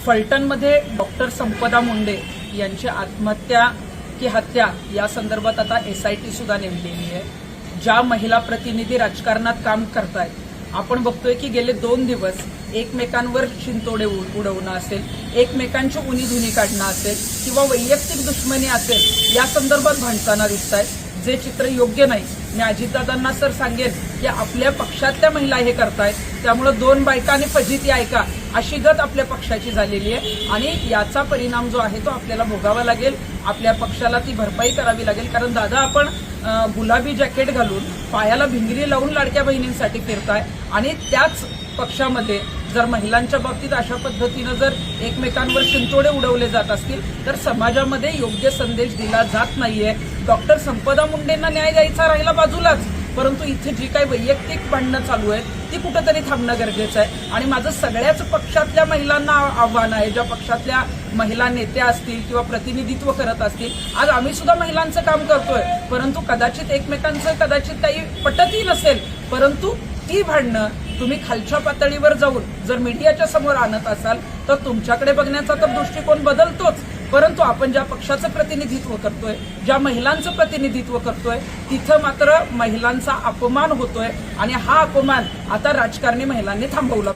फलटणमध्ये doctor संपदा मुंडे यांची आत्महत्या की हत्या या संदर्भात आता SIT सुद्धा नेमलेली आहे। ज्या महिला प्रतिनिधी राजकारणात काम करतायत, आपण बघतोय की गेले 2 दिवस एकमेकांवर शिंतोडे उडवणं असेल, एकमेकांची उणीधुनी काढणं असेल किंवा वैयक्तिक दुश्मनी असेल, या संदर्भात भांडताना दिसत आहेत, जे चित्र योग्य नाही। मी अजितदादांना सर सांगेन की आपल्या पक्षातल्या महिला हे करतायत, त्यामुळे 2 बायका आणि फजिती ऐका अशी गत आपल्या पक्षाची झालेली आहे आणि याचा परिणाम जो आहे तो आपल्याला भोगावा लागेल। आपल्या पक्षाला ती भरपाई करावी लागेल, कारण दादा आपण गुलाबी जॅकेट घालून पायाला भिंगरी लावून लाडक्या बहिणींसाठी फिरताय आणि त्याच पक्षामध्ये जर महिलांच्या बाबतीत अशा पद्धतीनं जर एकमेकांवर शिंतोडे उडवले जात असतील तर समाजामध्ये योग्य संदेश दिला जात नाहीये। डॉक्टर संपदा मुंडेंना न्याय द्यायचा राहिला बाजूलाच, परंतु इथे जी काही वैयक्तिक भांडणं चालू आहेत ती कुठेतरी थांबणं गरजेचं आहे। आणि माझं सगळ्याच पक्षातल्या महिलांना आव्हान आहे, ज्या पक्षातल्या महिला नेत्या असतील किंवा प्रतिनिधित्व करत असतील, आज आम्ही सुद्धा महिलांचं काम करतोय, परंतु कदाचित एकमेकांचं काही पटतही नसेल, परंतु ती भांडणं तुम्ही खालच्या पातळीवर जाऊन जर मीडियाच्या समोर आणत असाल तर तुमच्याकडे बघण्याचा तर दृष्टिकोन बदलतोच, परंतु आपण ज्या पक्षाचं प्रतिनिधित्व करतोय, ज्या महिलांचं प्रतिनिधित्व करतोय, तिथं मात्र महिलांचा अपमान होतोय आणि हा अपमान आता राजकारणी महिलांनी थांबवला।